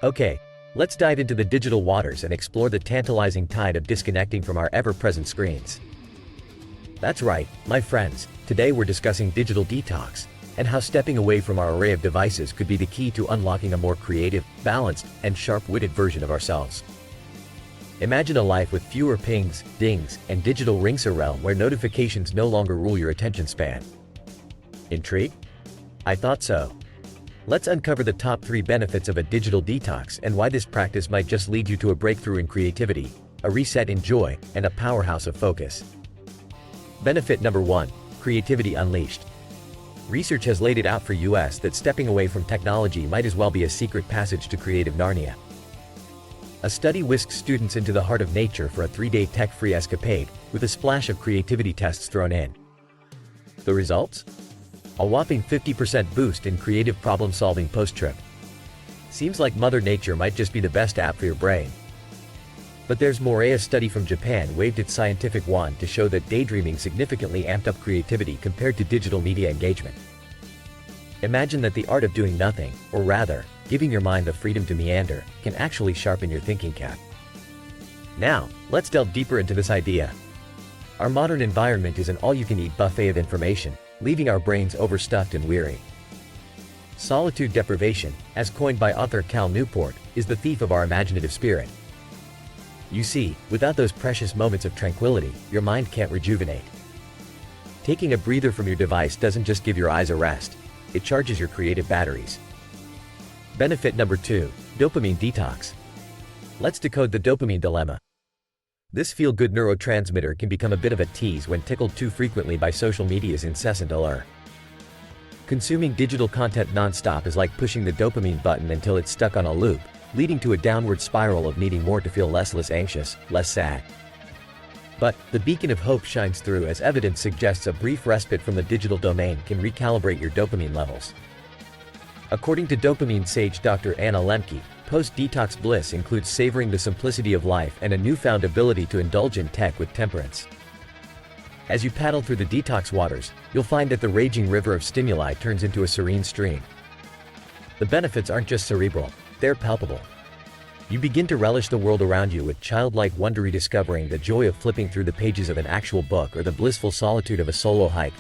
Okay, let's dive into the digital waters and explore the tantalizing tide of disconnecting from our ever-present screens. That's right, my friends, today we're discussing digital detox, and how stepping away from our array of devices could be the key to unlocking a more creative, balanced, and sharp-witted version of ourselves. Imagine a life with fewer pings, dings, and digital rings, a realm where notifications no longer rule your attention span. Intrigued? I thought so. Let's uncover the top 3 benefits of a digital detox and why this practice might just lead you to a breakthrough in creativity, a reset in joy, and a powerhouse of focus. Benefit number 1, creativity unleashed. Research has laid it out for us that stepping away from technology might as well be a secret passage to creative Narnia. A study whisked students into the heart of nature for a 3-day tech-free escapade, with a splash of creativity tests thrown in. The results? A whopping 50% boost in creative problem-solving post-trip. Seems like Mother Nature might just be the best app for your brain. But there's more. A study from Japan waved its scientific wand to show that daydreaming significantly amped up creativity compared to digital media engagement. Imagine that the art of doing nothing, or rather, giving your mind the freedom to meander, can actually sharpen your thinking cap. Now, let's delve deeper into this idea. Our modern environment is an all-you-can-eat buffet of information, leaving our brains overstuffed and weary. Solitude deprivation, as coined by author Cal Newport, is the thief of our imaginative spirit. You see, without those precious moments of tranquility, your mind can't rejuvenate. Taking a breather from your device doesn't just give your eyes a rest, it charges your creative batteries. Benefit number 2, dopamine detox. Let's decode the dopamine dilemma. This feel-good neurotransmitter can become a bit of a tease when tickled too frequently by social media's incessant allure. Consuming digital content non-stop is like pushing the dopamine button until it's stuck on a loop, leading to a downward spiral of needing more to feel less anxious, less sad. But the beacon of hope shines through, as evidence suggests a brief respite from the digital domain can recalibrate your dopamine levels. According to dopamine sage Dr. Anna Lemke, post-detox bliss includes savoring the simplicity of life and a newfound ability to indulge in tech with temperance. As you paddle through the detox waters, you'll find that the raging river of stimuli turns into a serene stream. The benefits aren't just cerebral, they're palpable. You begin to relish the world around you with childlike wonder, rediscovering the joy of flipping through the pages of an actual book or the blissful solitude of a solo hike,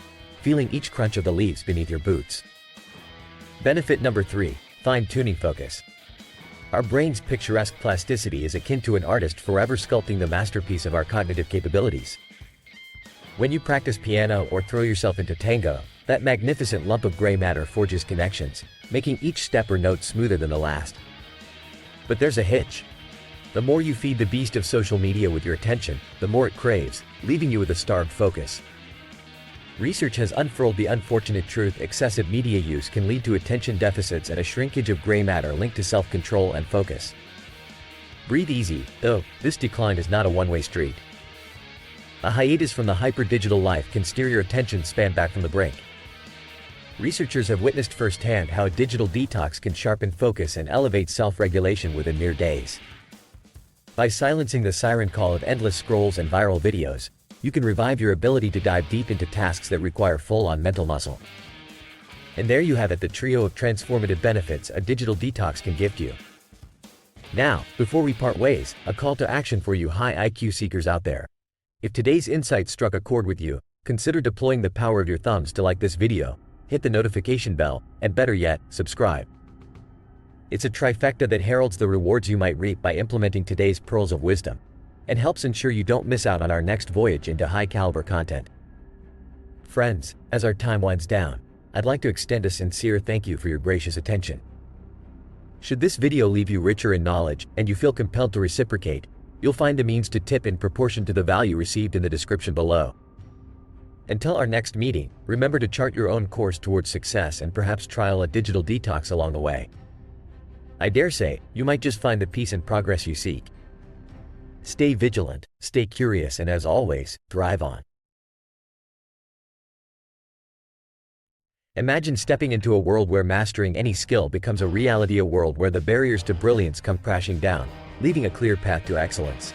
feeling each crunch of the leaves beneath your boots. Benefit number 3, fine-tuning focus. Our brain's picturesque plasticity is akin to an artist forever sculpting the masterpiece of our cognitive capabilities. When you practice piano or throw yourself into tango, that magnificent lump of gray matter forges connections, making each step or note smoother than the last. But there's a hitch. The more you feed the beast of social media with your attention, the more it craves, leaving you with a starved focus. Research has unfurled the unfortunate truth: excessive media use can lead to attention deficits and a shrinkage of gray matter linked to self-control and focus. Breathe easy, though, this decline is not a one-way street. A hiatus from the hyper-digital life can steer your attention span back from the brink. Researchers have witnessed firsthand how a digital detox can sharpen focus and elevate self-regulation within mere days. By silencing the siren call of endless scrolls and viral videos, you can revive your ability to dive deep into tasks that require full-on mental muscle. And there you have it, the trio of transformative benefits a digital detox can gift you. Now, before we part ways, a call to action for you high IQ seekers out there. If today's insight struck a chord with you, consider deploying the power of your thumbs to like this video, hit the notification bell, and better yet, subscribe. It's a trifecta that heralds the rewards you might reap by implementing today's pearls of wisdom, and helps ensure you don't miss out on our next voyage into high-caliber content. Friends, as our time winds down, I'd like to extend a sincere thank you for your gracious attention. Should this video leave you richer in knowledge and you feel compelled to reciprocate, you'll find a means to tip in proportion to the value received in the description below. Until our next meeting, remember to chart your own course towards success and perhaps trial a digital detox along the way. I dare say, you might just find the peace and progress you seek. Stay vigilant, stay curious, and as always, thrive on. Imagine stepping into a world where mastering any skill becomes a reality, a world where the barriers to brilliance come crashing down, leaving a clear path to excellence.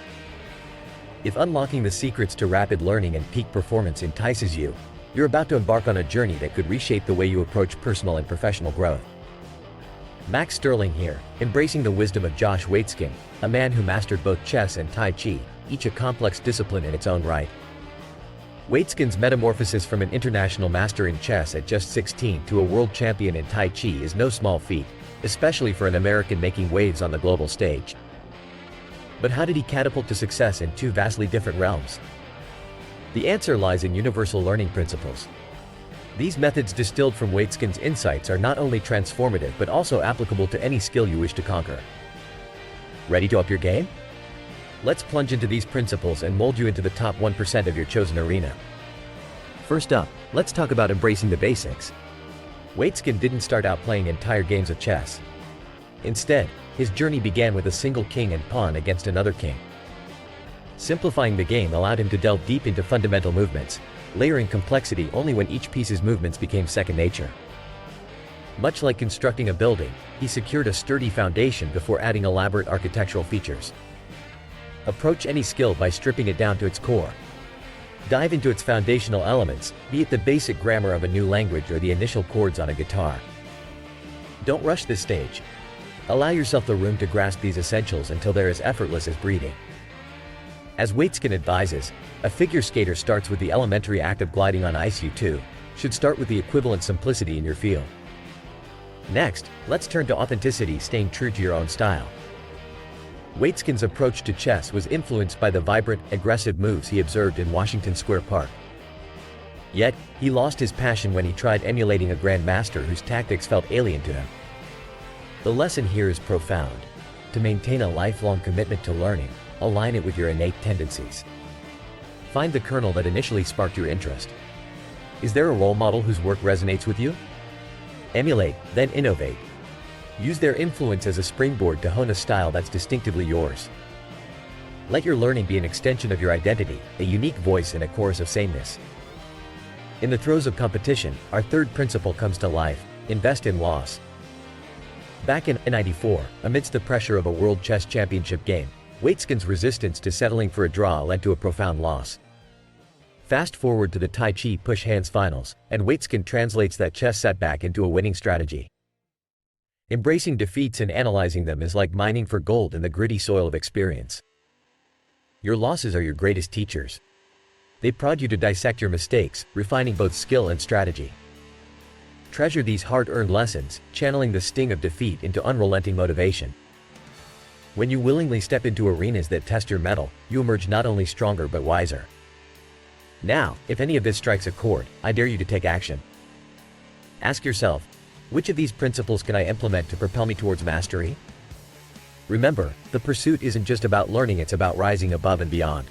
If unlocking the secrets to rapid learning and peak performance entices you, you're about to embark on a journey that could reshape the way you approach personal and professional growth. Max Sterling here, embracing the wisdom of Josh Waitzkin, a man who mastered both chess and Tai Chi, each a complex discipline in its own right. Waitzkin's metamorphosis from an international master in chess at just 16 to a world champion in Tai Chi is no small feat, especially for an American making waves on the global stage. But how did he catapult to success in two vastly different realms? The answer lies in universal learning principles. These methods distilled from Waitzkin's insights are not only transformative but also applicable to any skill you wish to conquer. Ready to up your game? Let's plunge into these principles and mold you into the top 1% of your chosen arena. First up, let's talk about embracing the basics. Waitzkin didn't start out playing entire games of chess. Instead, his journey began with a single king and pawn against another king. Simplifying the game allowed him to delve deep into fundamental movements, layering complexity only when each piece's movements became second nature. Much like constructing a building, he secured a sturdy foundation before adding elaborate architectural features. Approach any skill by stripping it down to its core. Dive into its foundational elements, be it the basic grammar of a new language or the initial chords on a guitar. Don't rush this stage. Allow yourself the room to grasp these essentials until they're as effortless as breathing. As Waitzkin advises, a figure skater starts with the elementary act of gliding on ice. You too should start with the equivalent simplicity in your field. Next, let's turn to authenticity, staying true to your own style. Waitzkin's approach to chess was influenced by the vibrant, aggressive moves he observed in Washington Square Park. Yet, he lost his passion when he tried emulating a grandmaster whose tactics felt alien to him. The lesson here is profound. To maintain a lifelong commitment to learning, align it with your innate tendencies. Find the kernel that initially sparked your interest. Is there a role model whose work resonates with you? Emulate, then innovate. Use their influence as a springboard to hone a style that's distinctively yours. Let your learning be an extension of your identity, a unique voice and a chorus of sameness. In the throes of competition, our third principle comes to life: invest in loss. Back in 1994, amidst the pressure of a World Chess Championship game, Waitzkin's resistance to settling for a draw led to a profound loss. Fast forward to the Tai Chi push hands finals, and Waitzkin translates that chess setback into a winning strategy. Embracing defeats and analyzing them is like mining for gold in the gritty soil of experience. Your losses are your greatest teachers. They prod you to dissect your mistakes, refining both skill and strategy. Treasure these hard-earned lessons, channeling the sting of defeat into unrelenting motivation. When you willingly step into arenas that test your mettle, you emerge not only stronger but wiser. Now, if any of this strikes a chord, I dare you to take action. Ask yourself, which of these principles can I implement to propel me towards mastery? Remember, the pursuit isn't just about learning, it's about rising above and beyond.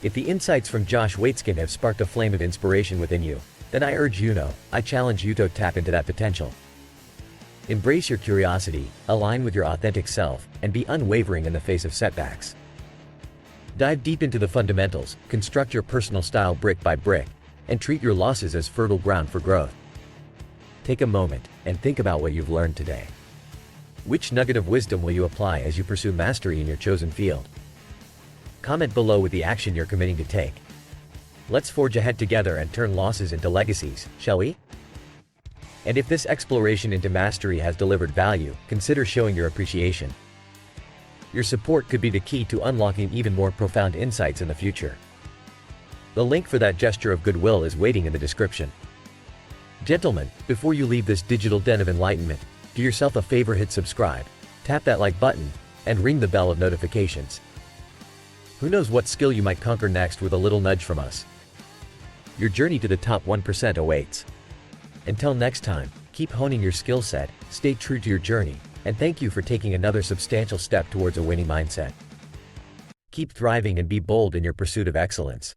If the insights from Josh Waitzkin have sparked a flame of inspiration within you, then I challenge you to tap into that potential. Embrace your curiosity, align with your authentic self, and be unwavering in the face of setbacks. Dive deep into the fundamentals, construct your personal style brick by brick, and treat your losses as fertile ground for growth. Take a moment and think about what you've learned today. Which nugget of wisdom will you apply as you pursue mastery in your chosen field? Comment below with the action you're committing to take. Let's forge ahead together and turn losses into legacies, shall we? And if this exploration into mastery has delivered value, consider showing your appreciation. Your support could be the key to unlocking even more profound insights in the future. The link for that gesture of goodwill is waiting in the description. Gentlemen, before you leave this digital den of enlightenment, do yourself a favor, hit subscribe, tap that like button, and ring the bell of notifications. Who knows what skill you might conquer next with a little nudge from us? Your journey to the top 1% awaits. Until next time, keep honing your skill set, stay true to your journey, and thank you for taking another substantial step towards a winning mindset. Keep thriving and be bold in your pursuit of excellence.